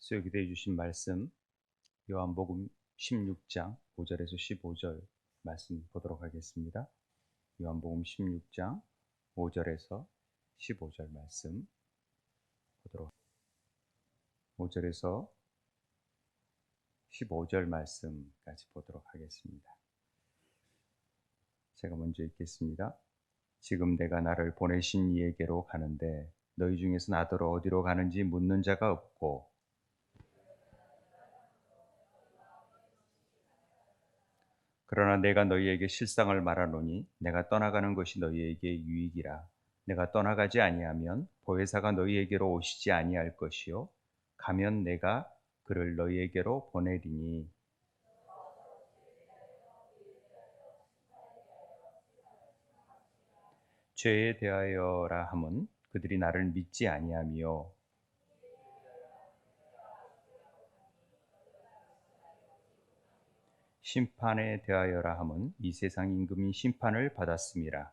수요 기대해 주신 말씀 요한복음 16장 5절에서 15절 말씀 보도록 하겠습니다. 요한복음 16장 5절에서 15절 말씀 보도록 5절에서 15절 말씀까지 보도록 하겠습니다. 제가 먼저 읽겠습니다. 지금 내가 나를 보내신 이에게로 가는데 너희 중에서 나더러 어디로 가는지 묻는 자가 없고 그러나 내가 너희에게 실상을 말하노니 내가 떠나가는 것이 너희에게 유익이라. 내가 떠나가지 아니하면 보혜사가 너희에게로 오시지 아니할 것이요 가면 내가 그를 너희에게로 보내리니. 죄에 대하여라 함은 그들이 나를 믿지 아니하며 심판에 대하여라 함은 이 세상 임금이 심판을 받았음이라.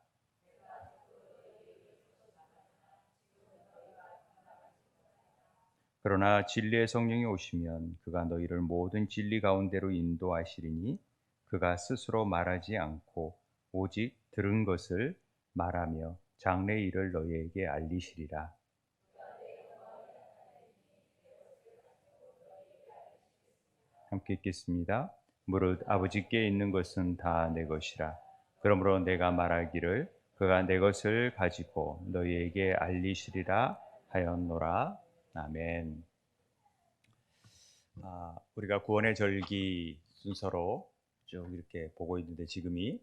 그러나 진리의 성령이 오시면 그가 너희를 모든 진리 가운데로 인도하시리니 그가 스스로 말하지 않고 오직 들은 것을 말하며 장래 일을 너희에게 알리시리라. 함께 읽겠습니다. 무릇 아버지께 있는 것은 다 내 것이라. 그러므로 내가 말하기를 그가 내 것을 가지고 너희에게 알리시리라 하였노라. 아멘. 우리가 구원의 절기 순서로 쭉 이렇게 보고 있는데 지금이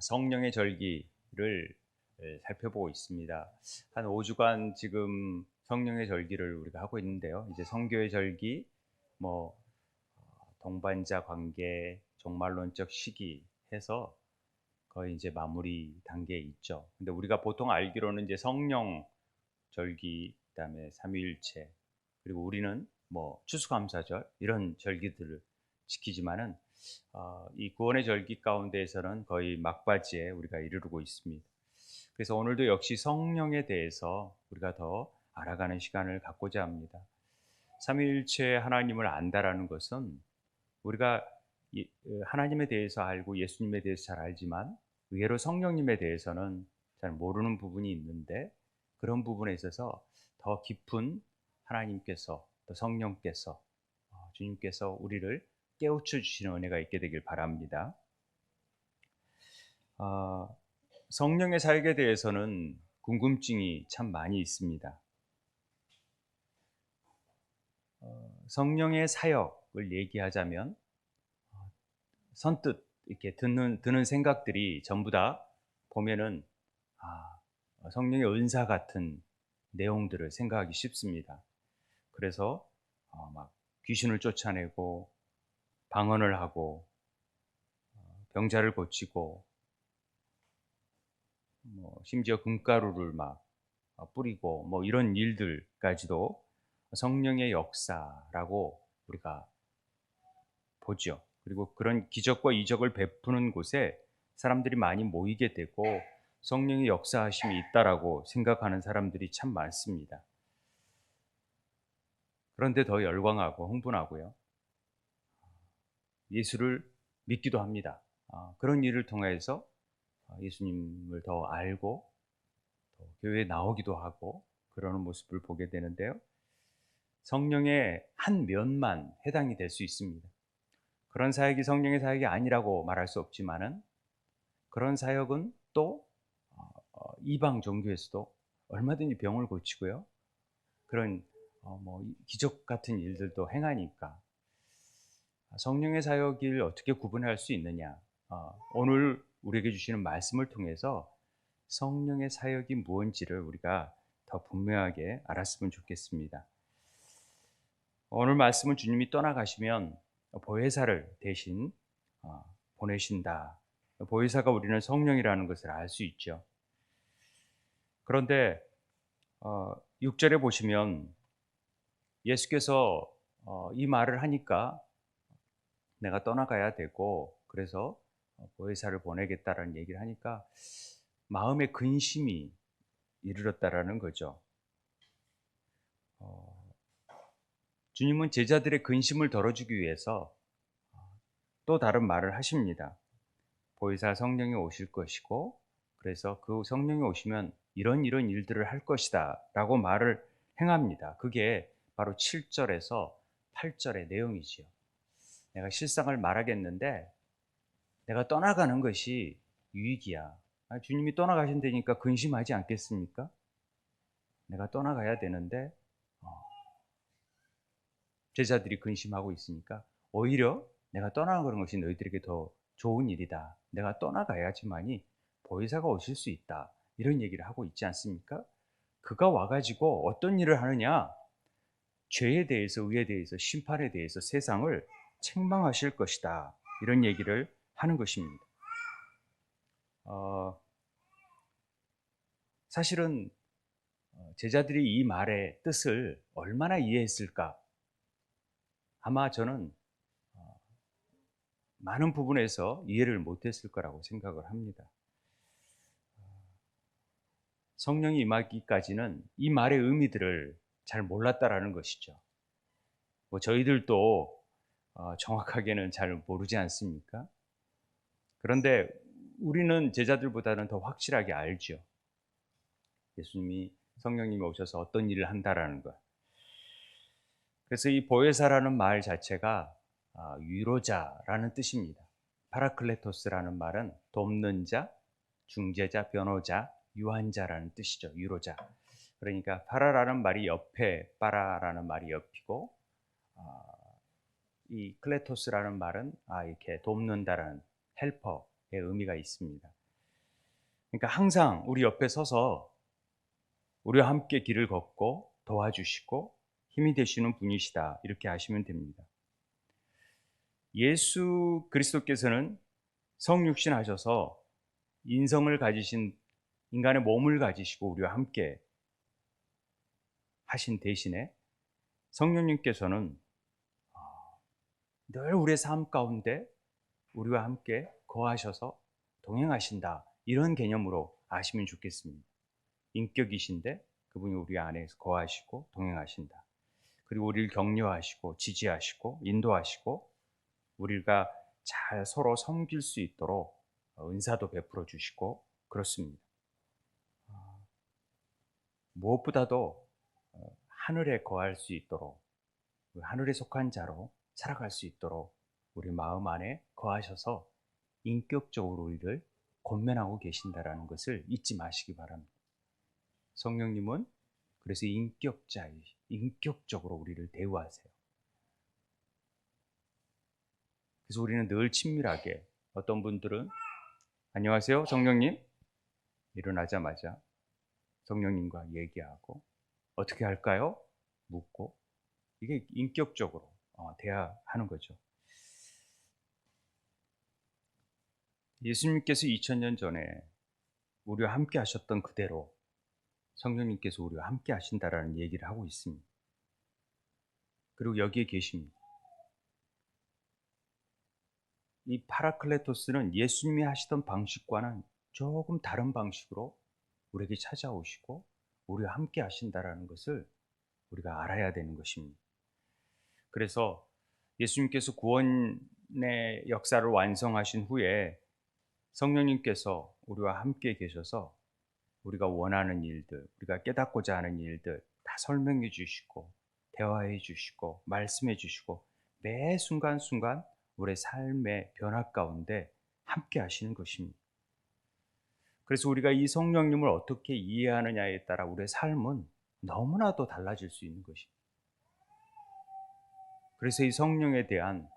성령의 절기를 살펴보고 있습니다. 한 5주간 지금 성령의 절기를 우리가 하고 있는데요. 이제 성교의 절기, 동반자 관계, 종말론적 시기 해서 거의 이제 마무리 단계에 있죠. 근데 우리가 보통 알기로는 이제 성령 절기, 그다음에 삼위일체, 그리고 우리는 추수감사절 이런 절기들을 지키지만은 이 구원의 절기 가운데에서는 거의 막바지에 우리가 이르르고 있습니다. 그래서 오늘도 역시 성령에 대해서 우리가 더 알아가는 시간을 갖고자 합니다. 삼위일체 하나님을 안다라는 것은 우리가 하나님에 대해서 알고 예수님에 대해서 잘 알지만 의외로 성령님에 대해서는 잘 모르는 부분이 있는데 그런 부분에 있어서 더 깊은 하나님께서 또 성령께서 주님께서 우리를 깨우쳐 주시는 은혜가 있게 되길 바랍니다. 성령의 사역에 대해서는 궁금증이 참 많이 있습니다. 성령의 사역을 얘기하자면 선뜻 이렇게 드는 생각들이 전부 다 보면은 성령의 은사 같은 내용들을 생각하기 쉽습니다. 그래서 막 귀신을 쫓아내고 방언을 하고 병자를 고치고 심지어 금가루를 막 뿌리고 이런 일들까지도 성령의 역사라고 우리가 보죠. 그리고 그런 기적과 이적을 베푸는 곳에 사람들이 많이 모이게 되고 성령의 역사하심이 있다라고 생각하는 사람들이 참 많습니다. 그런데 더 열광하고 흥분하고요. 예수를 믿기도 합니다. 그런 일을 통해서 예수님을 더 알고 또 교회에 나오기도 하고 그러는 모습을 보게 되는데요. 성령의 한 면만 해당이 될 수 있습니다. 그런 사역이 성령의 사역이 아니라고 말할 수 없지만은 그런 사역은 또 이방 종교에서도 얼마든지 병을 고치고요. 그런 기적 같은 일들도 행하니까 성령의 사역을 어떻게 구분할 수 있느냐? 오늘 우리에게 주시는 말씀을 통해서 성령의 사역이 무엇인지를 우리가 더 분명하게 알았으면 좋겠습니다. 오늘 말씀은 주님이 떠나가시면 보혜사를 대신 보내신다. 보혜사가 우리는 성령이라는 것을 알 수 있죠. 그런데 6절에 보시면 예수께서 이 말을 하니까 내가 떠나가야 되고 그래서 보혜사를 보내겠다라는 얘기를 하니까 마음의 근심이 이르렀다라는 거죠. 주님은 제자들의 근심을 덜어주기 위해서 또 다른 말을 하십니다. 보혜사 성령이 오실 것이고, 그래서 그 성령이 오시면 이런 일들을 할 것이다 라고 말을 행합니다. 그게 바로 7절에서 8절의 내용이지요. 내가 실상을 말하겠는데 내가 떠나가는 것이 유익이야. 주님이 떠나가신다니까 근심하지 않겠습니까? 내가 떠나가야 되는데 제자들이 근심하고 있으니까 오히려 내가 떠나가는 것이 너희들에게 더 좋은 일이다. 내가 떠나가야지만이 보혜사가 오실 수 있다. 이런 얘기를 하고 있지 않습니까? 그가 와가지고 어떤 일을 하느냐? 죄에 대해서, 의에 대해서, 심판에 대해서 세상을 책망하실 것이다. 이런 얘기를 하는 것입니다. 사실은 제자들이 이 말의 뜻을 얼마나 이해했을까? 아마 저는 많은 부분에서 이해를 못했을 거라고 생각을 합니다. 성령이 임하기까지는 이 말의 의미들을 잘 몰랐다라는 것이죠. 뭐 저희들도 정확하게는 잘 모르지 않습니까? 그런데 우리는 제자들보다는 더 확실하게 알죠. 예수님이 성령님이 오셔서 어떤 일을 한다라는 것. 그래서 이 보혜사라는 말 자체가 위로자라는 뜻입니다. 파라클레토스라는 말은 돕는 자, 중재자, 변호자, 유한자라는 뜻이죠. 위로자. 그러니까 파라라는 말이 옆에, 파라라는 말이 옆이고, 이 클레토스라는 말은 이렇게 돕는다라는 헬퍼의 의미가 있습니다. 그러니까 항상 우리 옆에 서서 우리와 함께 길을 걷고 도와주시고 힘이 되시는 분이시다. 이렇게 아시면 됩니다. 예수 그리스도께서는 성육신 하셔서 인성을 가지신 인간의 몸을 가지시고 우리와 함께 하신 대신에 성령님께서는 늘 우리의 삶 가운데 우리와 함께 거하셔서 동행하신다. 이런 개념으로 아시면 좋겠습니다. 인격이신데 그분이 우리 안에서 거하시고 동행하신다. 그리고 우리를 격려하시고 지지하시고 인도하시고 우리가 잘 서로 섬길 수 있도록 은사도 베풀어 주시고 그렇습니다. 무엇보다도 하늘에 거할 수 있도록 하늘에 속한 자로 살아갈 수 있도록 우리 마음 안에 거하셔서 인격적으로 우리를 권면하고 계신다라는 것을 잊지 마시기 바랍니다. 성령님은 그래서 인격적으로 우리를 대우하세요. 그래서 우리는 늘 친밀하게 어떤 분들은 안녕하세요 성령님 일어나자마자 성령님과 얘기하고 어떻게 할까요? 묻고 이게 인격적으로 대화하는 거죠. 예수님께서 2000년 전에 우리와 함께 하셨던 그대로 성령님께서 우리와 함께 하신다라는 얘기를 하고 있습니다. 그리고 여기에 계십니다. 이 파라클레토스는 예수님이 하시던 방식과는 조금 다른 방식으로 우리에게 찾아오시고 우리와 함께 하신다라는 것을 우리가 알아야 되는 것입니다. 그래서 예수님께서 구원의 역사를 완성하신 후에 성령님께서 우리와 함께 계셔서 우리가 원하는 일들, 우리가 깨닫고자 하는 일들 다 설명해 주시고 대화해 주시고 말씀해 주시고 매 순간순간 우리의 삶의 변화 가운데 함께 하시는 것입니다. 그래서 우리가 이 성령님을 어떻게 이해하느냐에 따라 우리의 삶은 너무나도 달라질 수 있는 것입니다. 그래서 이 성령에 대한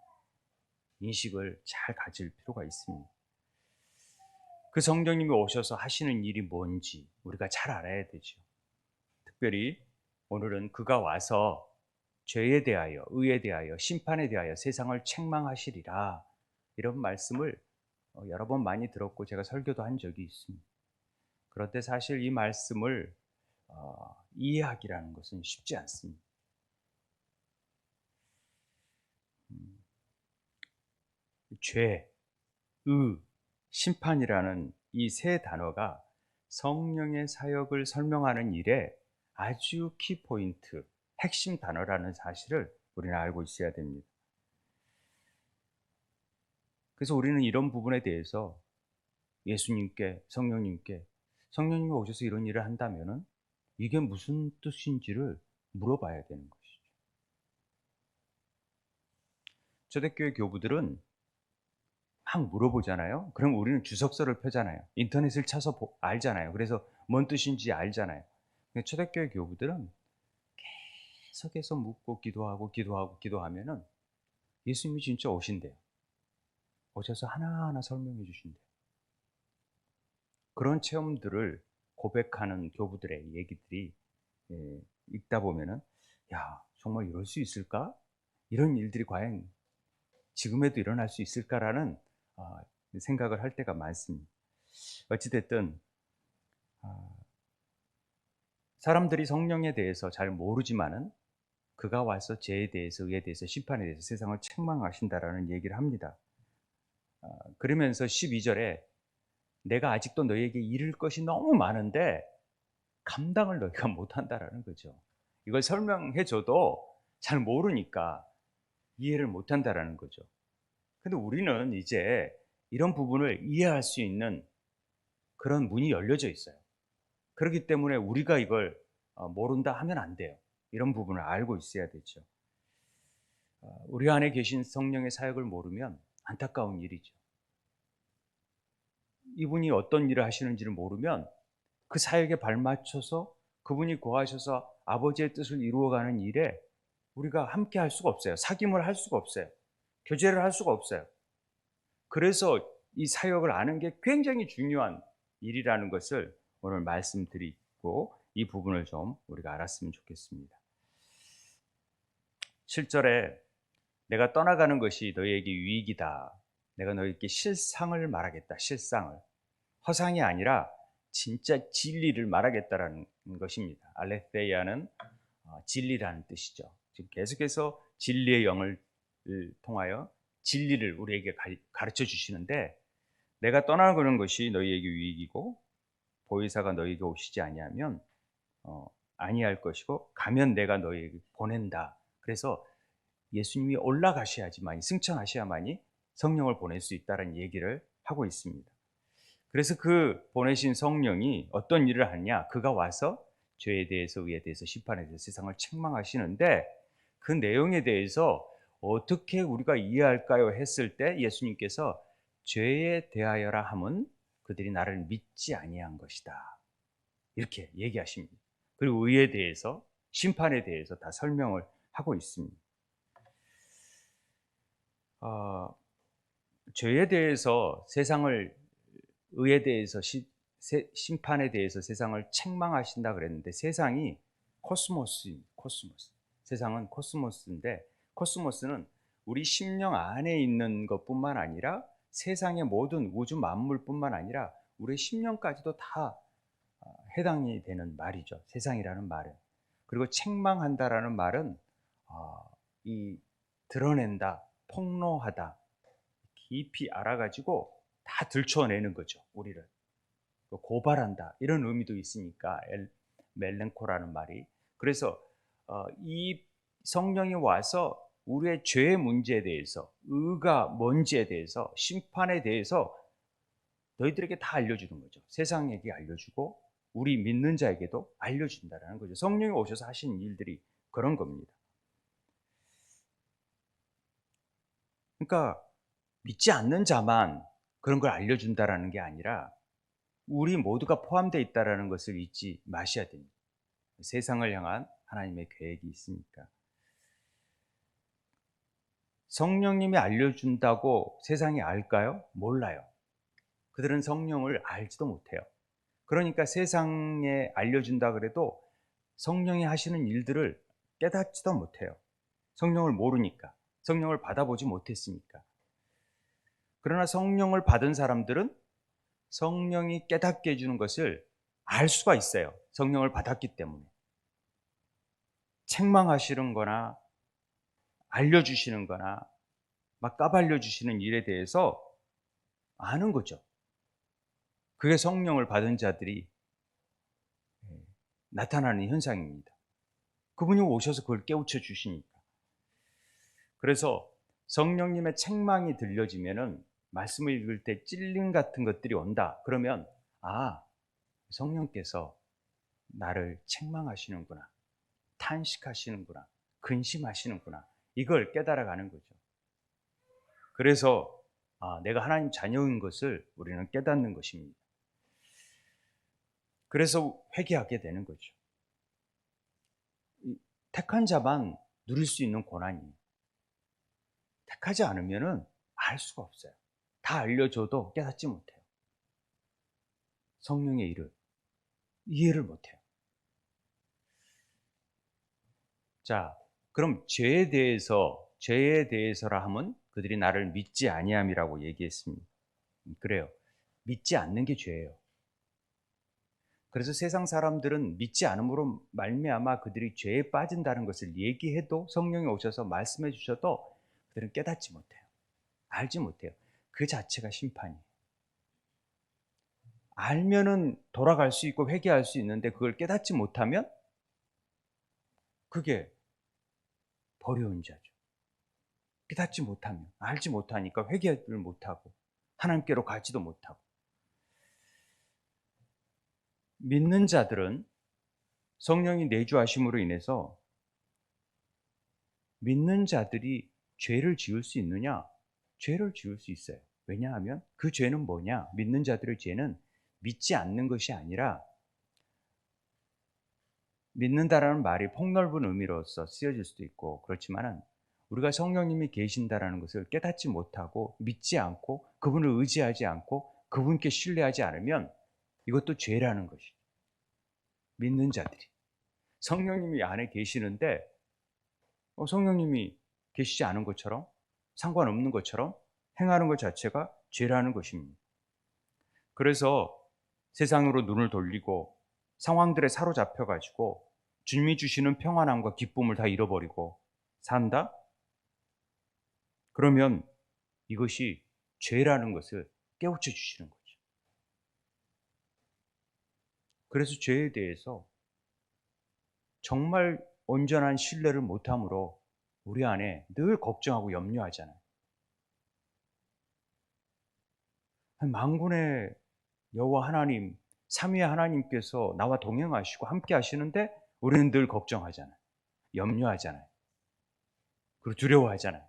인식을 잘 가질 필요가 있습니다. 그 성령님이 오셔서 하시는 일이 뭔지 우리가 잘 알아야 되죠. 특별히 오늘은 그가 와서 죄에 대하여, 의에 대하여, 심판에 대하여 세상을 책망하시리라 이런 말씀을 여러 번 많이 들었고 제가 설교도 한 적이 있습니다. 그런데 사실 이 말씀을 이해하기라는 것은 쉽지 않습니다. 죄, 의, 심판이라는 이 세 단어가 성령의 사역을 설명하는 일에 아주 키포인트, 핵심 단어라는 사실을 우리는 알고 있어야 됩니다. 그래서 우리는 이런 부분에 대해서 예수님께, 성령님이 오셔서 이런 일을 한다면은 이게 무슨 뜻인지를 물어봐야 되는 것이죠. 초대교회 교부들은 막 물어보잖아요. 그럼 우리는 주석서를 펴잖아요. 인터넷을 쳐서 알잖아요. 그래서 뭔 뜻인지 알잖아요. 근데 초대교회 교부들은 계속해서 묻고 기도하면은 예수님이 진짜 오신대요. 오셔서 하나하나 설명해 주신대요. 그런 체험들을 고백하는 교부들의 얘기들이 읽다 보면은 야, 정말 이럴 수 있을까? 이런 일들이 과연 지금에도 일어날 수 있을까라는 생각을 할 때가 많습니다. 어찌됐든 사람들이 성령에 대해서 잘 모르지만은 그가 와서 죄에 대해서, 의에 대해서, 심판에 대해서 세상을 책망하신다라는 얘기를 합니다. 그러면서 12절에 내가 아직도 너희에게 이를 것이 너무 많은데 감당을 너희가 못한다라는 거죠. 이걸 설명해 줘도 잘 모르니까 이해를 못한다라는 거죠. 근데 우리는 이제 이런 부분을 이해할 수 있는 그런 문이 열려져 있어요. 그렇기 때문에 우리가 이걸 모른다 하면 안 돼요. 이런 부분을 알고 있어야 되죠. 우리 안에 계신 성령의 사역을 모르면 안타까운 일이죠. 이분이 어떤 일을 하시는지를 모르면 그 사역에 발맞춰서 그분이 고하셔서 아버지의 뜻을 이루어가는 일에 우리가 함께 할 수가 없어요. 사귐을 할 수가 없어요. 교제를 할 수가 없어요. 그래서 이 사역을 아는 게 굉장히 중요한 일이라는 것을 오늘 말씀드리고 이 부분을 좀 우리가 알았으면 좋겠습니다. 7절에 내가 떠나가는 것이 너희에게 유익이다. 내가 너희에게 실상을 말하겠다. 실상을. 허상이 아니라 진짜 진리를 말하겠다라는 것입니다. 알레the이아는 진리라는 뜻이죠. 지금 계속해서 진리의 영을 통하여 진리를 우리에게 가르쳐 주시는데 내가 떠나가는 것이 너희에게 유익이고 보혜사가 너희에게 오시지 아니하면 아니할 것이고 가면 내가 너희에게 보낸다. 그래서 예수님이 올라가셔야지만이 승천하셔야만이 성령을 보낼 수 있다는 얘기를 하고 있습니다. 그래서 그 보내신 성령이 어떤 일을 하느냐? 그가 와서 죄에 대해서, 의에 대해서, 심판에 대해서 세상을 책망하시는데 그 내용에 대해서 어떻게 우리가 이해할까요? 했을 때 예수님께서 죄에 대하여라 함은 그들이 나를 믿지 아니한 것이다. 이렇게 얘기하십니다. 그리고 의에 대해서, 심판에 대해서 다 설명을 하고 있습니다. 죄에 대해서 세상을, 의에 대해서, 심판에 대해서 세상을 책망하신다 그랬는데 세상이 코스모스. 세상은 코스모스인데 코스모스는 우리 심령 안에 있는 것뿐만 아니라 세상의 모든 우주 만물뿐만 아니라 우리 심령까지도 다 해당이 되는 말이죠. 세상이라는 말은. 그리고 책망한다라는 말은 이 드러낸다, 폭로하다, 깊이 알아가지고 다 들춰내는 거죠. 우리를 고발한다 이런 의미도 있으니까 멜랭코라는 말이. 그래서 이 성령이 와서 우리의 죄의 문제에 대해서, 의가 뭔지에 대해서, 심판에 대해서 너희들에게 다 알려주는 거죠. 세상에게 알려주고 우리 믿는 자에게도 알려준다라는 거죠. 성령이 오셔서 하신 일들이 그런 겁니다. 그러니까 믿지 않는 자만 그런 걸 알려준다라는 게 아니라 우리 모두가 포함되어 있다는 것을 잊지 마셔야 됩니다. 세상을 향한 하나님의 계획이 있으니까. 성령님이 알려준다고 세상이 알까요? 몰라요. 그들은 성령을 알지도 못해요. 그러니까 세상에 알려준다 그래도 성령이 하시는 일들을 깨닫지도 못해요. 성령을 모르니까. 성령을 받아보지 못했으니까. 그러나 성령을 받은 사람들은 성령이 깨닫게 해주는 것을 알 수가 있어요. 성령을 받았기 때문에. 책망하시는 거나 알려주시는 거나 막 까발려 주시는 일에 대해서 아는 거죠. 그게 성령을 받은 자들이 나타나는 현상입니다. 그분이 오셔서 그걸 깨우쳐 주시니까. 그래서 성령님의 책망이 들려지면은 말씀을 읽을 때 찔림 같은 것들이 온다. 그러면 성령께서 나를 책망하시는구나. 탄식하시는구나. 근심하시는구나. 이걸 깨달아가는 거죠. 그래서 내가 하나님 자녀인 것을 우리는 깨닫는 것입니다. 그래서 회개하게 되는 거죠. 택한 자만 누릴 수 있는 고난이에요. 택하지 않으면은 알 수가 없어요. 다 알려줘도 깨닫지 못해요. 성령의 일을 이해를 못해요. 자, 그럼 죄에 대해서라 하면 그들이 나를 믿지 아니함이라고 얘기했습니다. 그래요. 믿지 않는 게 죄예요. 그래서 세상 사람들은 믿지 않음으로 말미암아 그들이 죄에 빠진다는 것을 얘기해도 성령이 오셔서 말씀해 주셔도 그들은 깨닫지 못해요. 알지 못해요. 그 자체가 심판이에요. 알면은 돌아갈 수 있고 회개할 수 있는데 그걸 깨닫지 못하면 그게 버려운 자죠. 깨닫지 못하면, 알지 못하니까 회개를 못하고 하나님께로 가지도 못하고. 믿는 자들은 성령이 내주하심으로 인해서 믿는 자들이 죄를 지을 수 있느냐? 죄를 지을 수 있어요. 왜냐하면 그 죄는 뭐냐? 믿는 자들의 죄는 믿지 않는 것이 아니라, 믿는다라는 말이 폭넓은 의미로서 쓰여질 수도 있고 그렇지만은 우리가 성령님이 계신다라는 것을 깨닫지 못하고 믿지 않고 그분을 의지하지 않고 그분께 신뢰하지 않으면 이것도 죄라는 것이죠. 믿는 자들이 성령님이 안에 계시는데 성령님이 계시지 않은 것처럼 상관없는 것처럼 행하는 것 자체가 죄라는 것입니다. 그래서 세상으로 눈을 돌리고 상황들에 사로잡혀 가지고 주님이 주시는 평안함과 기쁨을 다 잃어버리고 산다? 그러면 이것이 죄라는 것을 깨우쳐 주시는 거죠. 그래서 죄에 대해서 정말 온전한 신뢰를 못함으로 우리 안에 늘 걱정하고 염려하잖아요. 만군의 여호와 하나님, 삼위의 하나님께서 나와 동행하시고 함께 하시는데 우리는 늘 걱정하잖아요. 염려하잖아요. 그리고 두려워하잖아요.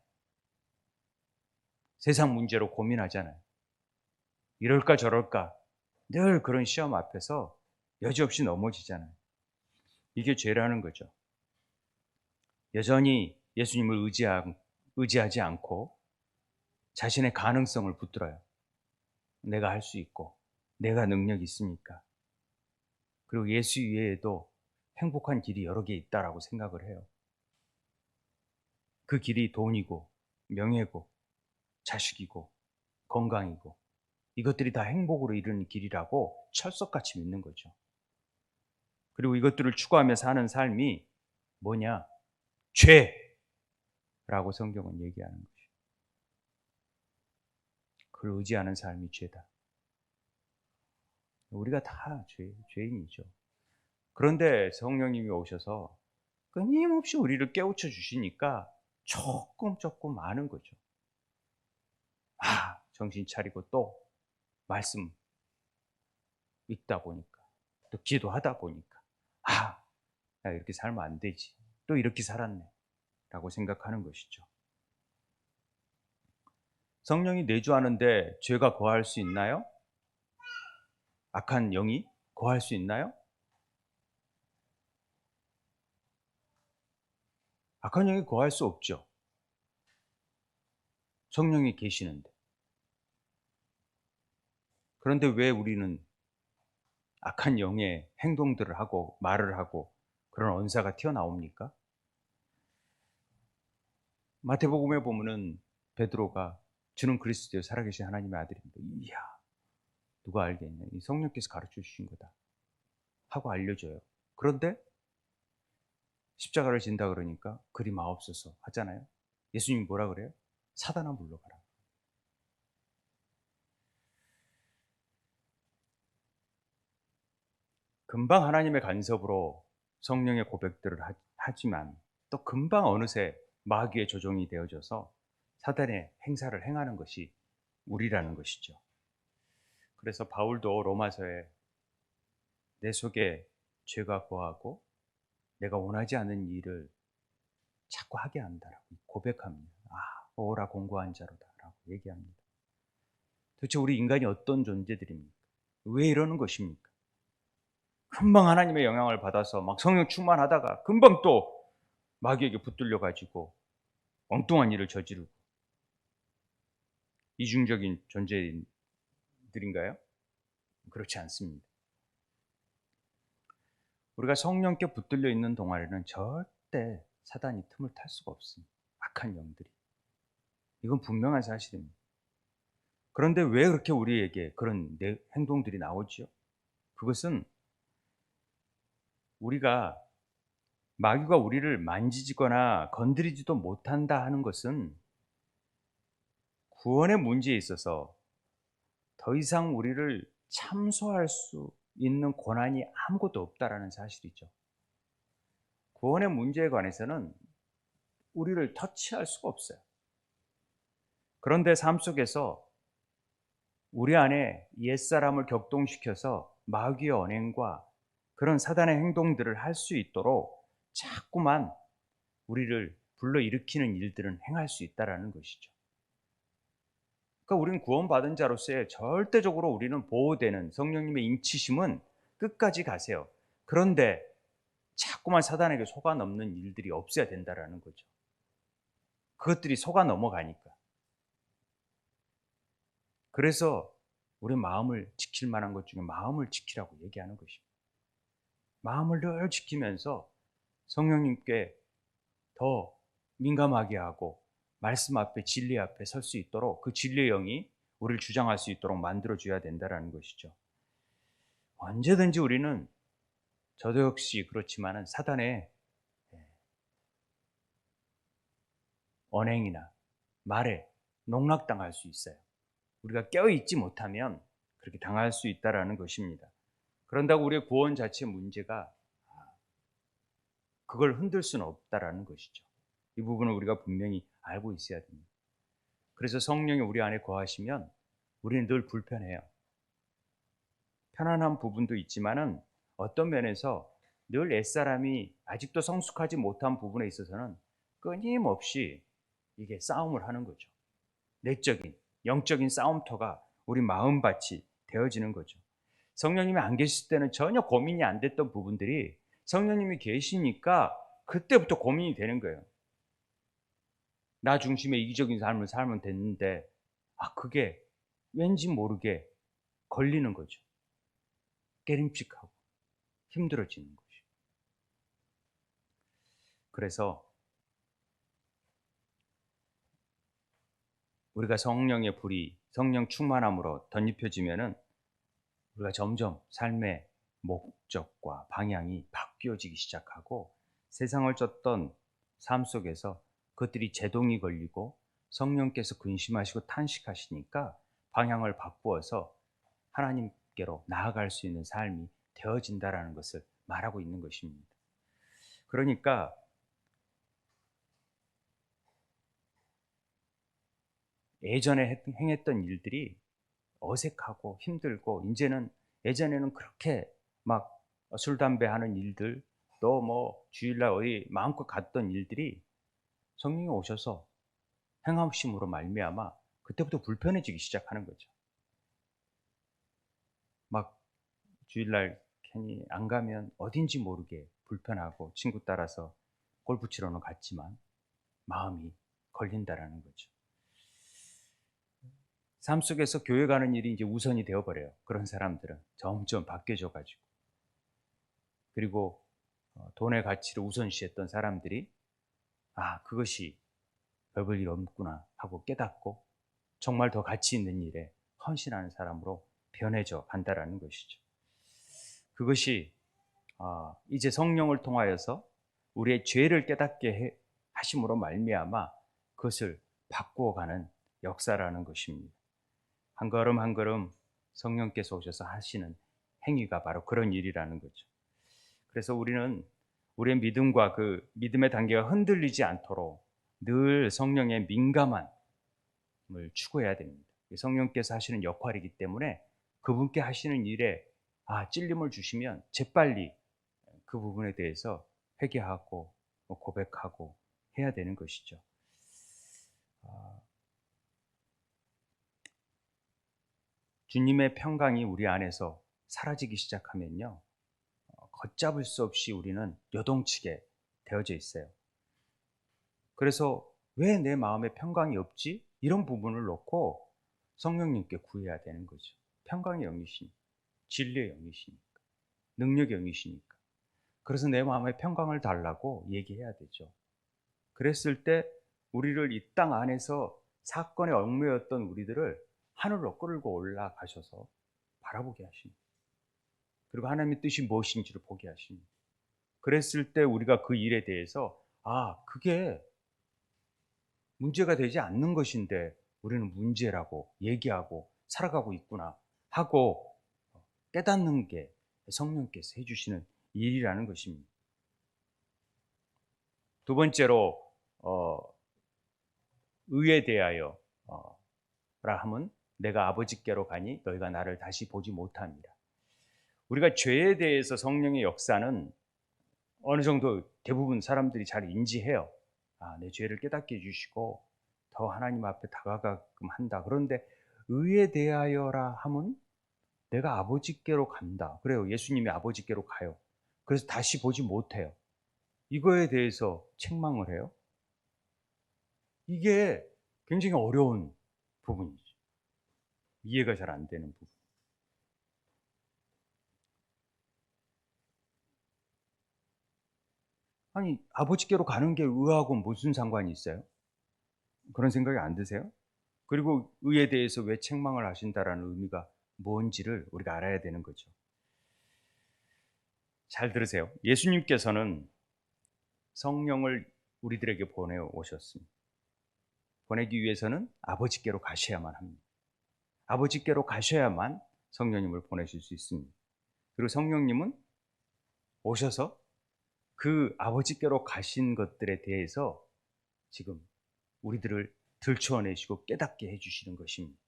세상 문제로 고민하잖아요. 이럴까 저럴까 늘 그런 시험 앞에서 여지없이 넘어지잖아요. 이게 죄라는 거죠. 여전히 예수님을 의지하지 않고 자신의 가능성을 붙들어요. 내가 할 수 있고 내가 능력이 있으니까. 그리고 예수 이외에도 행복한 길이 여러 개 있다라고 생각을 해요. 그 길이 돈이고 명예고 자식이고 건강이고 이것들이 다 행복으로 이르는 길이라고 철석같이 믿는 거죠. 그리고 이것들을 추구하며 사는 삶이 뭐냐? 죄라고 성경은 얘기하는 거죠. 그걸 의지하는 삶이 죄다. 우리가 다 죄인이죠. 그런데 성령님이 오셔서 끊임없이 우리를 깨우쳐 주시니까 조금 아는 거죠. 정신 차리고 또 말씀 읽다 보니까 또 기도하다 보니까 나 이렇게 살면 안 되지. 또 이렇게 살았네. 라고 생각하는 것이죠. 성령이 내주하는데 죄가 거할 수 있나요? 악한 영이 거할 수 있나요? 악한 영이 거할 수 없죠. 성령이 계시는데. 그런데 왜 우리는 악한 영의 행동들을 하고 말을 하고 그런 언사가 튀어나옵니까? 마태복음에 보면은 베드로가 주는 그리스도의 살아계신 하나님의 아들입니다. 이야, 누가 알겠냐? 이 성령께서 가르쳐 주신 거다 하고 알려줘요. 그런데 십자가를 진다 그러니까 그리 마옵소서 하잖아요. 예수님이 뭐라 그래요? 사단아 물러가라. 금방 하나님의 간섭으로 성령의 고백들을 하지만 또 금방 어느새 마귀의 조종이 되어져서 사단의 행사를 행하는 것이 우리라는 것이죠. 그래서 바울도 로마서에 내 속에 죄가 거하고 내가 원하지 않는 일을 자꾸 하게 한다라고 고백합니다. 오라 공고한 자로다라고 얘기합니다. 도대체 우리 인간이 어떤 존재들입니까? 왜 이러는 것입니까? 금방 하나님의 영향을 받아서 막 성령 충만하다가 금방 또 마귀에게 붙들려 가지고 엉뚱한 일을 저지르고 이중적인 존재들인가요? 그렇지 않습니다. 우리가 성령께 붙들려 있는 동안에는 절대 사단이 틈을 탈 수가 없습니다. 악한 영들이. 이건 분명한 사실입니다. 그런데 왜 그렇게 우리에게 그런 행동들이 나오죠? 그것은 우리가 마귀가 우리를 만지거나 건드리지도 못한다 하는 것은 구원의 문제에 있어서 더 이상 우리를 참소할 수 있는 권한이 아무것도 없다라는 사실이죠. 구원의 문제에 관해서는 우리를 터치할 수가 없어요. 그런데 삶 속에서 우리 안에 옛사람을 격동시켜서 마귀의 언행과 그런 사단의 행동들을 할 수 있도록 자꾸만 우리를 불러일으키는 일들은 행할 수 있다는 것이죠. 그러니까 우리는 구원받은 자로서의 절대적으로 우리는 보호되는 성령님의 인치심은 끝까지 가세요. 그런데 자꾸만 사단에게 속아 넘는 일들이 없어야 된다는 거죠. 그것들이 속아 넘어가니까. 그래서 우리 마음을 지킬 만한 것 중에 마음을 지키라고 얘기하는 것입니다. 마음을 늘 지키면서 성령님께 더 민감하게 하고 말씀 앞에 진리 앞에 설 수 있도록 그 진리의 영이 우리를 주장할 수 있도록 만들어줘야 된다는 것이죠. 언제든지 우리는 저도 역시 그렇지만은 사단의 언행이나 말에 농락당할 수 있어요. 우리가 깨어있지 못하면 그렇게 당할 수 있다는 것입니다. 그런다고 우리의 구원 자체의 문제가 그걸 흔들 수는 없다는 것이죠. 이 부분을 우리가 분명히 알고 있어야 됩니다. 그래서 성령이 우리 안에 거하시면 우리는 늘 불편해요. 편안한 부분도 있지만은 어떤 면에서 늘 옛사람이 아직도 성숙하지 못한 부분에 있어서는 끊임없이 이게 싸움을 하는 거죠. 내적인, 영적인 싸움터가 우리 마음밭이 되어지는 거죠. 성령님이 안 계실 때는 전혀 고민이 안 됐던 부분들이 성령님이 계시니까 그때부터 고민이 되는 거예요. 나 중심의 이기적인 삶을 살면 됐는데 그게 왠지 모르게 걸리는 거죠. 깨림칙하고 힘들어지는 것이. 그래서 우리가 성령의 불이 성령 충만함으로 덧입혀지면은 우리가 점점 삶의 목적과 방향이 바뀌어지기 시작하고 세상을 쫓던 삶 속에서 그것들이 제동이 걸리고 성령께서 근심하시고 탄식하시니까 방향을 바꾸어서 하나님께로 나아갈 수 있는 삶이 되어진다라는 것을 말하고 있는 것입니다. 그러니까 예전에 행했던 일들이 어색하고 힘들고 이제는 예전에는 그렇게 막 술, 담배 하는 일들 또 뭐 주일날 어디 마음껏 갔던 일들이 성령이 오셔서 행하심으로 말미암아 그때부터 불편해지기 시작하는 거죠. 막 주일날 괜히 안 가면 어딘지 모르게 불편하고 친구 따라서 골프 치러는 갔지만 마음이 걸린다라는 거죠. 삶 속에서 교회 가는 일이 이제 우선이 되어버려요. 그런 사람들은 점점 바뀌어져가지고. 그리고 돈의 가치를 우선시했던 사람들이 그것이 별 볼 일 없구나 하고 깨닫고 정말 더 가치 있는 일에 헌신하는 사람으로 변해져 간다라는 것이죠. 그것이 이제 성령을 통하여서 우리의 죄를 깨닫게 하심으로 말미암아 그것을 바꾸어가는 역사라는 것입니다. 한 걸음 한 걸음 성령께서 오셔서 하시는 행위가 바로 그런 일이라는 거죠. 그래서 우리는 우리의 믿음과 그 믿음의 단계가 흔들리지 않도록 늘 성령의 민감함을 추구해야 됩니다. 성령께서 하시는 역할이기 때문에 그분께 하시는 일에 찔림을 주시면 재빨리 그 부분에 대해서 회개하고 고백하고 해야 되는 것이죠. 주님의 평강이 우리 안에서 사라지기 시작하면요, 걷잡을 수 없이 우리는 요동치게 되어져 있어요. 그래서 왜 내 마음에 평강이 없지? 이런 부분을 놓고 성령님께 구해야 되는 거죠. 평강의 영이시니까, 진리의 영이시니까, 능력의 영이시니까. 그래서 내 마음에 평강을 달라고 얘기해야 되죠. 그랬을 때 우리를 이 땅 안에서 사건에 얽매였던 우리들을 하늘로 끌고 올라가셔서 바라보게 하십니다. 그리고 하나님의 뜻이 무엇인지를 보게 하십니다. 그랬을 때 우리가 그 일에 대해서 그게 문제가 되지 않는 것인데 우리는 문제라고 얘기하고 살아가고 있구나 하고 깨닫는 게 성령께서 해주시는 일이라는 것입니다. 두 번째로 의에 대하여 라 하면 내가 아버지께로 가니 너희가 나를 다시 보지 못합니다. 우리가 죄에 대해서 성령의 역사는 어느 정도 대부분 사람들이 잘 인지해요. 내 죄를 깨닫게 해주시고 더 하나님 앞에 다가가게끔 한다. 그런데 의에 대하여라 하면 내가 아버지께로 간다. 그래요. 예수님이 아버지께로 가요. 그래서 다시 보지 못해요. 이거에 대해서 책망을 해요. 이게 굉장히 어려운 부분이죠. 이해가 잘 안 되는 부분. 아니, 아버지께로 가는 게 의하고 무슨 상관이 있어요? 그런 생각이 안 드세요? 그리고 의에 대해서 왜 책망을 하신다라는 의미가 뭔지를 우리가 알아야 되는 거죠. 잘 들으세요. 예수님께서는 성령을 우리들에게 보내오셨습니다. 보내기 위해서는 아버지께로 가셔야만 합니다. 아버지께로 가셔야만 성령님을 보내실 수 있습니다. 그리고 성령님은 오셔서 그 아버지께로 가신 것들에 대해서 지금 우리들을 들추어내시고 깨닫게 해주시는 것입니다.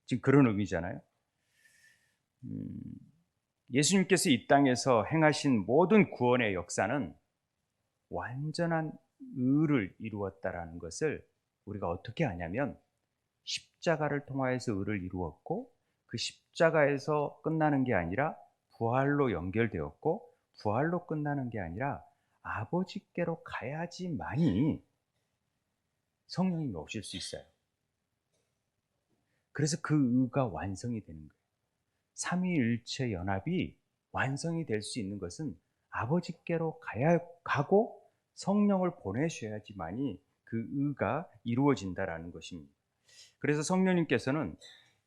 지금 그런 의미잖아요. 예수님께서 이 땅에서 행하신 모든 구원의 역사는 완전한 의를 이루었다라는 것을 우리가 어떻게 아냐면 십자가를 통하여서 의를 이루었고 그 십자가에서 끝나는 게 아니라 부활로 연결되었고 부활로 끝나는 게 아니라 아버지께로 가야지만이 성령님이 오실 수 있어요. 그래서 그 의가 완성이 되는 거예요. 삼위일체 연합이 완성이 될 수 있는 것은 아버지께로 가고 성령을 보내셔야지만이 그 의가 이루어진다라는 것입니다. 그래서 성령님께서는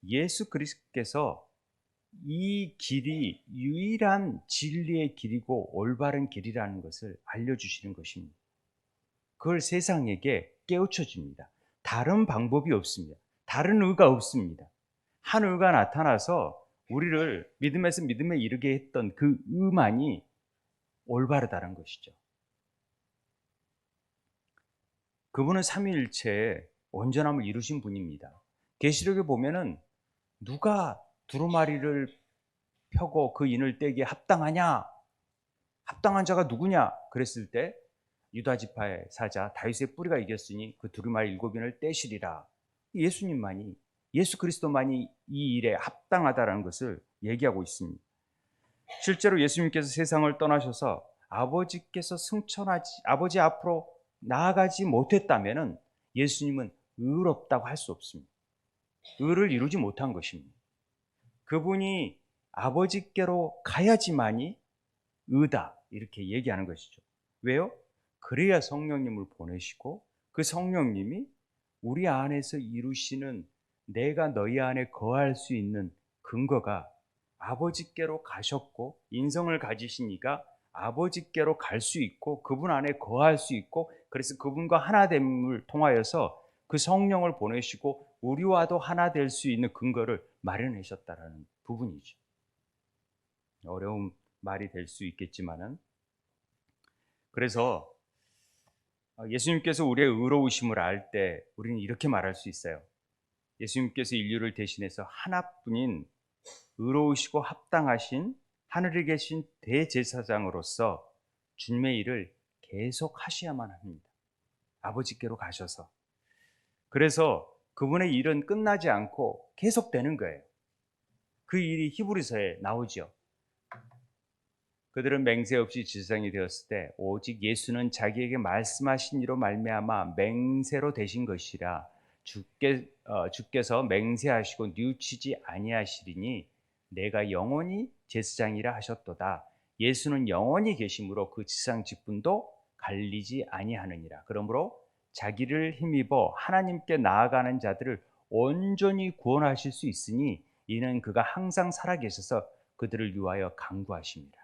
예수 그리스도께서 이 길이 유일한 진리의 길이고 올바른 길이라는 것을 알려주시는 것입니다. 그걸 세상에게 깨우쳐 줍니다. 다른 방법이 없습니다. 다른 의가 없습니다. 한 의가 나타나서 우리를 믿음에서 믿음에 이르게 했던 그 의만이 올바르다는 것이죠. 그분은 삼위일체의 온전함을 이루신 분입니다. 계시록에 보면은 누가 두루마리를 펴고 그 인을 떼기에 합당하냐? 합당한 자가 누구냐? 그랬을 때 유다 지파의 사자 다윗의 뿌리가 이겼으니 그 두루마리 7인을 떼시리라. 예수님만이, 예수 그리스도만이 이 일에 합당하다라는 것을 얘기하고 있습니다. 실제로 예수님께서 세상을 떠나셔서 아버지께서 아버지 앞으로 나아가지 못했다면은 예수님은 의롭다고 할 수 없습니다. 의를 이루지 못한 것입니다. 그분이 아버지께로 가야지만이 의다 이렇게 얘기하는 것이죠. 왜요? 그래야 성령님을 보내시고 그 성령님이 우리 안에서 이루시는 내가 너희 안에 거할 수 있는 근거가 아버지께로 가셨고 인성을 가지시니까 아버지께로 갈 수 있고 그분 안에 거할 수 있고 그래서 그분과 하나됨을 통하여서 그 성령을 보내시고 우리와도 하나 될 수 있는 근거를 마련하셨다라는 부분이죠. 어려운 말이 될 수 있겠지만은 그래서 예수님께서 우리의 의로우심을 알 때 우리는 이렇게 말할 수 있어요. 예수님께서 인류를 대신해서 하나뿐인 의로우시고 합당하신 하늘에 계신 대제사장으로서 주님의 일을 계속 하셔야만 합니다. 아버지께로 가셔서. 그래서 그분의 일은 끝나지 않고 계속되는 거예요. 그 일이 히브리서에 나오죠. 그들은 맹세 없이 제사장이 되었을 때 오직 예수는 자기에게 말씀하신 이로 말미암아 맹세로 되신 것이라 주께서 맹세하시고 뉘우치지 아니하시리니 내가 영원히 제사장이라 하셨도다. 예수는 영원히 계심으로 그 지상 직분도 갈리지 아니하느니라. 그러므로 자기를 힘입어 하나님께 나아가는 자들을 온전히 구원하실 수 있으니 이는 그가 항상 살아계셔서 그들을 위하여 간구하십니다.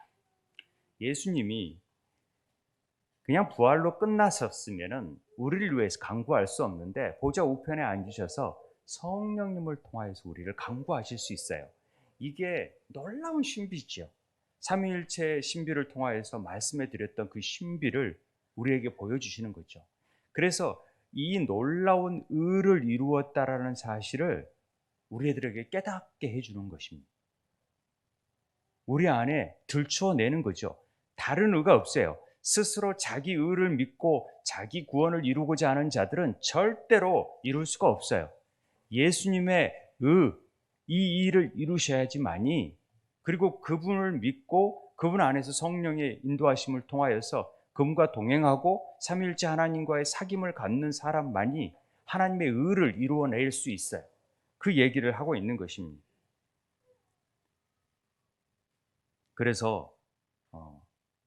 예수님이 그냥 부활로 끝나셨으면은 우리를 위해서 간구할 수 없는데 보좌 우편에 앉으셔서 성령님을 통하여서 우리를 간구하실 수 있어요. 이게 놀라운 신비죠. 삼위일체의 신비를 통하여서 말씀해 드렸던 그 신비를 우리에게 보여주시는 거죠. 그래서 이 놀라운 의를 이루었다라는 사실을 우리들에게 깨닫게 해주는 것입니다. 우리 안에 들추어내는 거죠. 다른 의가 없어요. 스스로 자기 의를 믿고 자기 구원을 이루고자 하는 자들은 절대로 이룰 수가 없어요. 예수님의 의, 이 일을 이루셔야지만이, 그리고 그분을 믿고 그분 안에서 성령의 인도하심을 통하여서 그분과 동행하고 삼위일체 하나님과의 사귐을 갖는 사람만이 하나님의 의를 이루어낼 수 있어요. 그 얘기를 하고 있는 것입니다. 그래서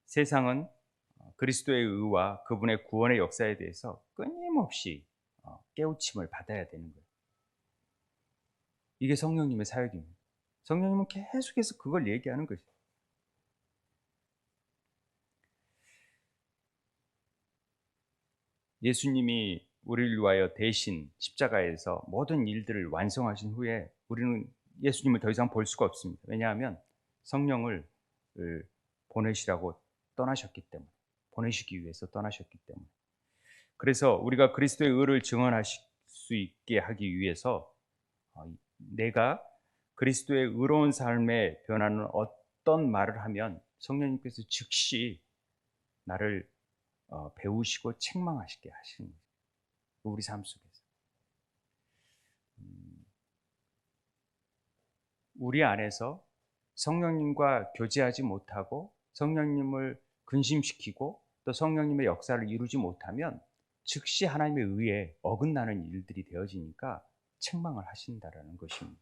세상은 그리스도의 의와 그분의 구원의 역사에 대해서 끊임없이 깨우침을 받아야 되는 거예요. 이게 성령님의 사역입니다. 성령님은 계속해서 그걸 얘기하는 것이죠. 예수님이 우리를 위하여 대신 십자가에서 모든 일들을 완성하신 후에 우리는 예수님을 더 이상 볼 수가 없습니다. 왜냐하면 성령을 보내시라고 떠나셨기 때문에, 보내시기 위해서 떠나셨기 때문에. 그래서 우리가 그리스도의 의를 증언하실 수 있게 하기 위해서 내가 그리스도의 의로운 삶에 변하는 어떤 말을 하면 성령님께서 즉시 나를 배우시고 책망하시게 하시는 거예요. 우리 삶 속에서. 우리 안에서 성령님과 교제하지 못하고 성령님을 근심시키고 또 성령님의 역사를 이루지 못하면 즉시 하나님의 의에 어긋나는 일들이 되어지니까 책망을 하신다라는 것입니다.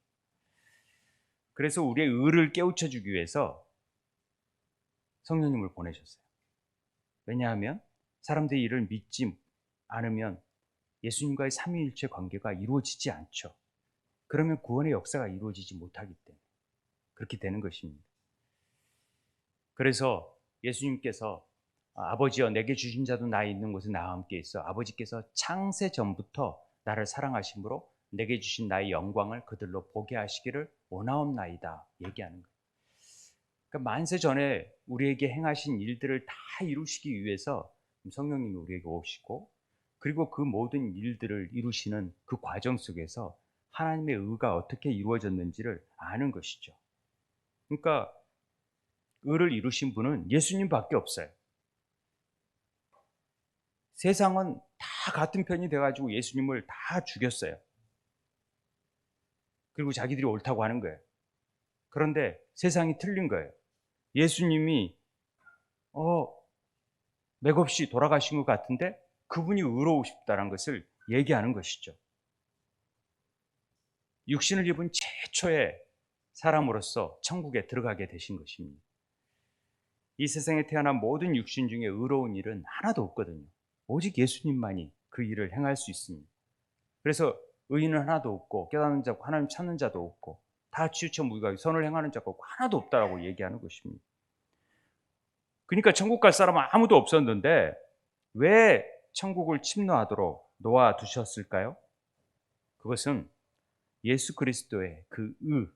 그래서 우리의 의를 깨우쳐 주기 위해서 성령님을 보내셨어요. 왜냐하면 사람들이 이를 믿지 않으면 예수님과의 삼위일체 관계가 이루어지지 않죠. 그러면 구원의 역사가 이루어지지 못하기 때문에 그렇게 되는 것입니다. 그래서 예수님께서 아버지여 내게 주신 자도 나 있는 곳에 나와 함께 있어. 아버지께서 창세 전부터 나를 사랑하심으로 내게 주신 나의 영광을 그들로 보게 하시기를 원하옵나이다 얘기하는 거예요. 그러니까 만세 전에 우리에게 행하신 일들을 다 이루시기 위해서 성령님이 우리에게 오시고, 그리고 그 모든 일들을 이루시는 그 과정 속에서 하나님의 의가 어떻게 이루어졌는지를 아는 것이죠. 그러니까 의를 이루신 분은 예수님밖에 없어요. 세상은 다 같은 편이 돼가지고 예수님을 다 죽였어요. 그리고 자기들이 옳다고 하는 거예요. 그런데 세상이 틀린 거예요. 예수님이 맥없이 돌아가신 것 같은데 그분이 의로우십다는 것을 얘기하는 것이죠. 육신을 입은 최초의 사람으로서 천국에 들어가게 되신 것입니다. 이 세상에 태어난 모든 육신 중에 의로운 일은 하나도 없거든요. 오직 예수님만이 그 일을 행할 수 있습니다. 그래서 의인은 하나도 없고 깨닫는 자고 하나님 찾는 자도 없고 다 치우쳐 무기가 선을 행하는 자가 없고 하나도 없다라고 얘기하는 것입니다. 그러니까 천국 갈 사람은 아무도 없었는데 왜 천국을 침노하도록 놓아두셨을까요? 그것은 예수 그리스도의 그 의,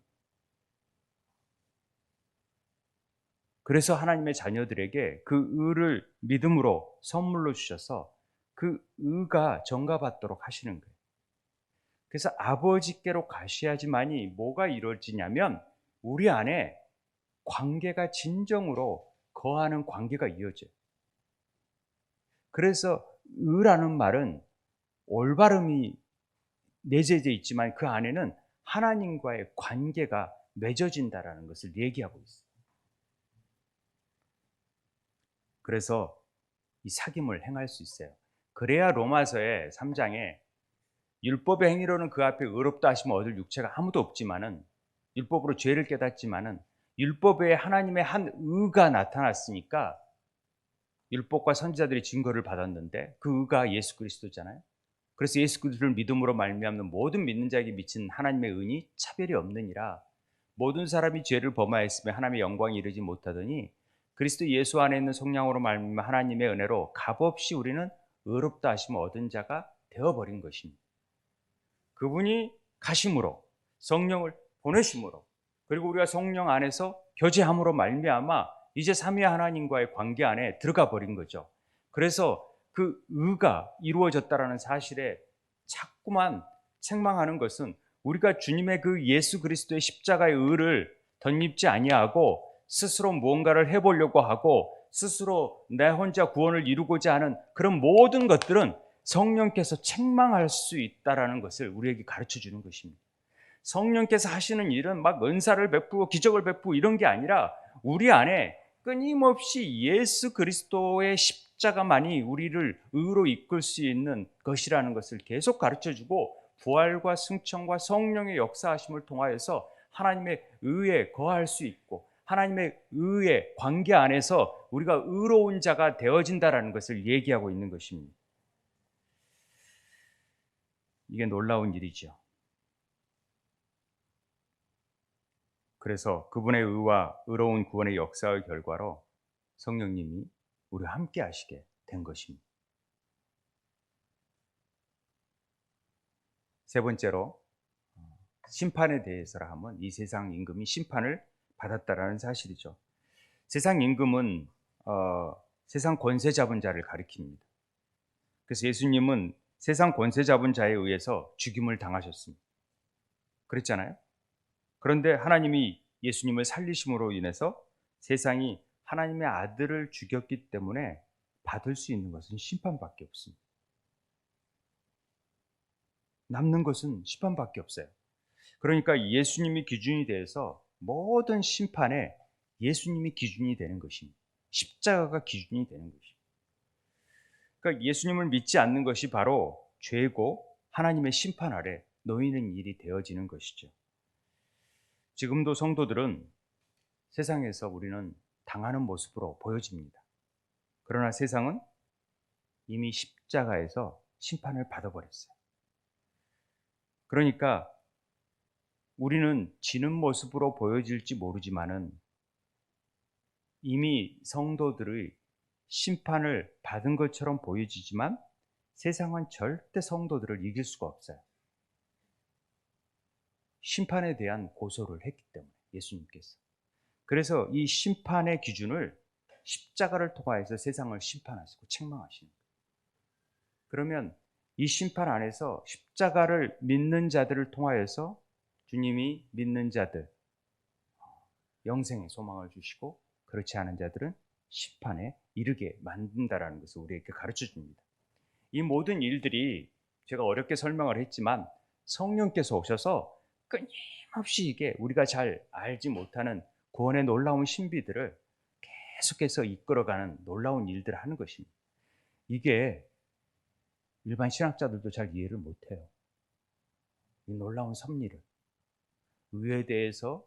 그래서 하나님의 자녀들에게 그 의를 믿음으로 선물로 주셔서 그 의가 전가받도록 하시는 거예요. 그래서 아버지께로 가셔야지만이 뭐가 이루어지냐면 우리 안에 관계가 진정으로 거하는 관계가 이어져요. 그래서 의라는 말은 올바름이 내재되어 있지만 그 안에는 하나님과의 관계가 맺어진다라는 것을 얘기하고 있어요. 그래서 이 사귐을 행할 수 있어요. 그래야 로마서의 3장에 율법의 행위로는 그 앞에 의롭다 하시면 얻을 육체가 아무도 없지만은 율법으로 죄를 깨닫지만은 율법에 하나님의 한 의가 나타났으니까 율법과 선지자들이 증거를 받았는데 그 의가 예수 그리스도잖아요. 그래서 예수 그리스도를 믿음으로 말미암는 모든 믿는 자에게 미친 하나님의 은이 차별이 없느니라. 모든 사람이 죄를 범하였으며 하나님의 영광에 이르지 못하더니 그리스도 예수 안에 있는 성령으로 말미암아 하나님의 은혜로 값없이 우리는 의롭다 하심을 얻은 자가 되어버린 것입니다. 그분이 가심으로 성령을 보내심으로 그리고 우리가 성령 안에서 교제함으로 말미암아 이제 삼위 하나님과의 관계 안에 들어가 버린 거죠. 그래서 그 의가 이루어졌다라는 사실에 자꾸만 책망하는 것은 우리가 주님의 그 예수 그리스도의 십자가의 의를 덧입지 아니하고 스스로 무언가를 해보려고 하고 스스로 내 혼자 구원을 이루고자 하는 그런 모든 것들은 성령께서 책망할 수 있다라는 것을 우리에게 가르쳐 주는 것입니다. 성령께서 하시는 일은 막 은사를 베푸고 기적을 베푸고 이런 게 아니라 우리 안에 끊임없이 예수 그리스도의 십자가만이 우리를 의로 이끌 수 있는 것이라는 것을 계속 가르쳐 주고 부활과 승천과 성령의 역사하심을 통하여서 하나님의 의에 거할 수 있고 하나님의 의의 관계 안에서 우리가 의로운 자가 되어진다라는 것을 얘기하고 있는 것입니다. 이게 놀라운 일이죠. 그래서 그분의 의와 의로운 구원의 역사의 결과로 성령님이 우리와 함께 하시게 된 것입니다. 세 번째로 심판에 대해서라 하면 이 세상 임금이 심판을 받았다라는 사실이죠. 세상 임금은 세상 권세 잡은 자를 가리킵니다. 그래서 예수님은 세상 권세 잡은 자에 의해서 죽임을 당하셨습니다. 그랬잖아요. 그런데 하나님이 예수님을 살리심으로 인해서 세상이 하나님의 아들을 죽였기 때문에 받을 수 있는 것은 심판밖에 없습니다. 남는 것은 심판밖에 없어요. 그러니까 예수님이 기준이 돼서 모든 심판에 예수님이 기준이 되는 것입니다. 십자가가 기준이 되는 것입니다. 그러니까 예수님을 믿지 않는 것이 바로 죄고 하나님의 심판 아래 놓이는 일이 되어지는 것이죠. 지금도 성도들은 세상에서 우리는 당하는 모습으로 보여집니다. 그러나 세상은 이미 십자가에서 심판을 받아버렸어요. 그러니까 우리는 지는 모습으로 보여질지 모르지만은 이미 성도들의 심판을 받은 것처럼 보여지지만 세상은 절대 성도들을 이길 수가 없어요. 심판에 대한 고소를 했기 때문에 예수님께서. 그래서 이 심판의 기준을 십자가를 통하여서 세상을 심판하시고 책망하시는 거예요. 그러면 이 심판 안에서 십자가를 믿는 자들을 통하여서 주님이 믿는 자들 영생의 소망을 주시고 그렇지 않은 자들은 심판에 이르게 만든다라는 것을 우리에게 가르쳐 줍니다. 이 모든 일들이 제가 어렵게 설명을 했지만 성령께서 오셔서 끊임없이 이게 우리가 잘 알지 못하는 구원의 놀라운 신비들을 계속해서 이끌어가는 놀라운 일들을 하는 것입니다. 이게 일반 신학자들도 잘 이해를 못해요. 이 놀라운 섭리를. 의에 대해서,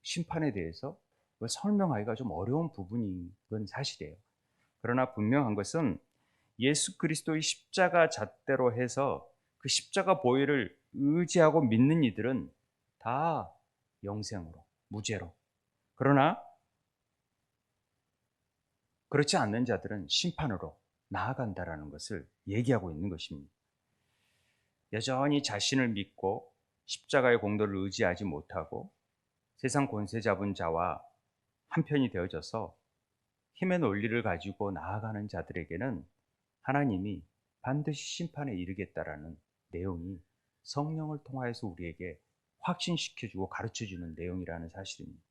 심판에 대해서 설명하기가 좀 어려운 부분인 건 사실이에요. 그러나 분명한 것은 예수 그리스도의 십자가 잣대로 해서 그 십자가 보혈을 의지하고 믿는 이들은 다 영생으로, 무죄로. 그러나 그렇지 않는 자들은 심판으로 나아간다라는 것을 얘기하고 있는 것입니다. 여전히 자신을 믿고 십자가의 공로를 의지하지 못하고 세상 권세 잡은 자와 한편이 되어져서 힘의 논리를 가지고 나아가는 자들에게는 하나님이 반드시 심판에 이르겠다라는 내용이 성령을 통하여서 우리에게 확신시켜주고 가르쳐주는 내용이라는 사실입니다.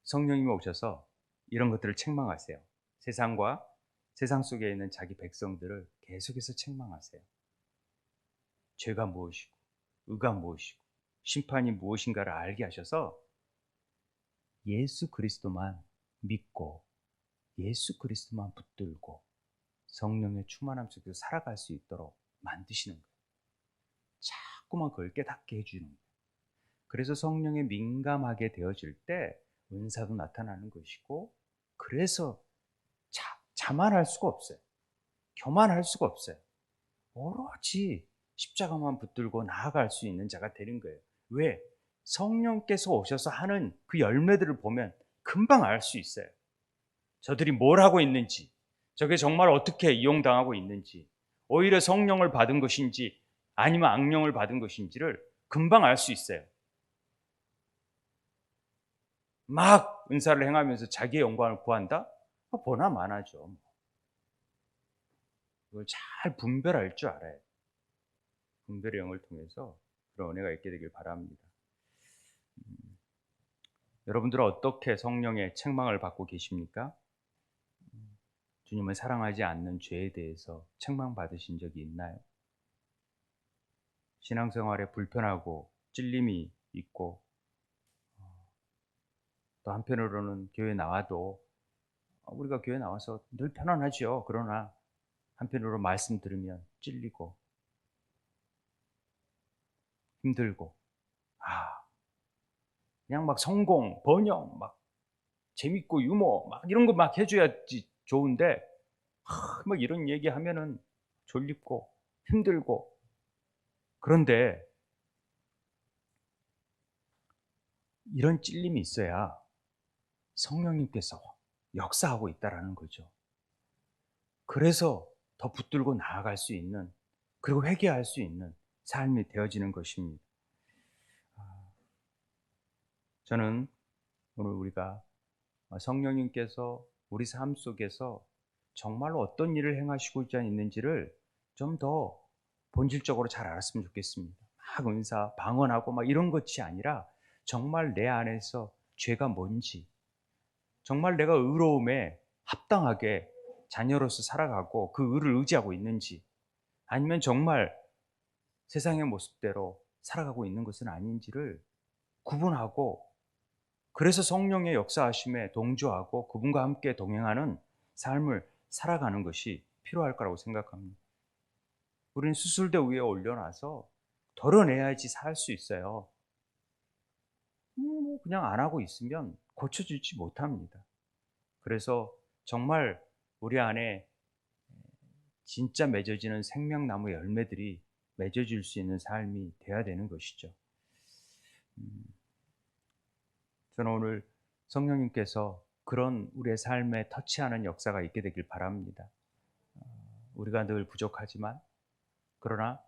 성령님이 오셔서 이런 것들을 책망하세요. 세상과 세상 속에 있는 자기 백성들을 계속해서 책망하세요. 죄가 무엇이고 의가 무엇이고 심판이 무엇인가를 알게 하셔서 예수 그리스도만 믿고 예수 그리스도만 붙들고 성령의 충만함 속에서 살아갈 수 있도록 만드시는 거예요. 자꾸만 그걸 깨닫게 해주는 거예요. 그래서 성령에 민감하게 되어질 때 은사도 나타나는 것이고, 그래서 자만할 수가 없어요. 교만할 수가 없어요. 오로지 십자가만 붙들고 나아갈 수 있는 자가 되는 거예요. 왜? 성령께서 오셔서 하는 그 열매들을 보면 금방 알 수 있어요. 저들이 뭘 하고 있는지, 저게 정말 어떻게 이용당하고 있는지, 오히려 성령을 받은 것인지 아니면 악령을 받은 것인지를 금방 알 수 있어요. 막 은사를 행하면서 자기의 영광을 구한다? 보나 마나죠. 그걸 잘 분별할 줄 알아요. 분별의 영을 통해서 그런 은혜가 있게 되길 바랍니다. 여러분들은 어떻게 성령의 책망을 받고 계십니까? 주님을 사랑하지 않는 죄에 대해서 책망받으신 적이 있나요? 신앙생활에 불편하고 찔림이 있고, 또 한편으로는 교회 나와도 우리가 교회 나와서 늘 편안하죠. 그러나 한편으로 말씀 들으면 찔리고 힘들고, 그냥 막 성공, 번영, 막 재밌고 유머 막 이런 거 막 해줘야지 좋은데, 막 이런 얘기하면은 졸립고 힘들고. 그런데 이런 찔림이 있어야 성령님께서 역사하고 있다라는 거죠. 그래서 더 붙들고 나아갈 수 있는, 그리고 회개할 수 있는 삶이 되어지는 것입니다. 저는 오늘 우리가 성령님께서 우리 삶 속에서 정말로 어떤 일을 행하시고자 있는지를 좀 더 본질적으로 잘 알았으면 좋겠습니다. 막 은사, 방언하고 막 이런 것이 아니라 정말 내 안에서 죄가 뭔지, 정말 내가 의로움에 합당하게 자녀로서 살아가고 그 의를 의지하고 있는지, 아니면 정말 세상의 모습대로 살아가고 있는 것은 아닌지를 구분하고, 그래서 성령의 역사하심에 동조하고 그분과 함께 동행하는 삶을 살아가는 것이 필요할 거라고 생각합니다. 우리는 수술대 위에 올려놔서 덜어내야지 살 수 있어요. 그냥 안 하고 있으면 고쳐주지 못합니다. 그래서 정말 우리 안에 진짜 맺어지는 생명나무 열매들이 맺어질 수 있는 삶이 돼야 되는 것이죠. 저는 오늘 성령님께서 그런 우리의 삶에 터치하는 역사가 있게 되길 바랍니다. 우리가 늘 부족하지만, 그러나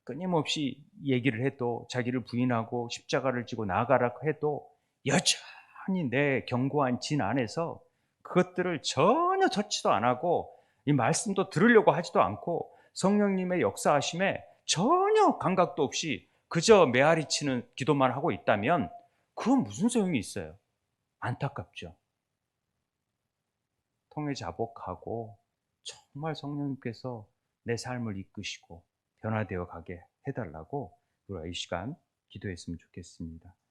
끊임없이 얘기를 해도, 자기를 부인하고 십자가를 지고 나아가라 해도 여전히 내 견고한 진 안에서 그것들을 전혀 터치도 안 하고 이 말씀도 들으려고 하지도 않고 성령님의 역사하심에 전혀 감각도 없이 그저 메아리치는 기도만 하고 있다면 그건 무슨 소용이 있어요? 안타깝죠. 통해 자복하고 정말 성령님께서 내 삶을 이끄시고 변화되어 가게 해달라고 우리가 이 시간 기도했으면 좋겠습니다.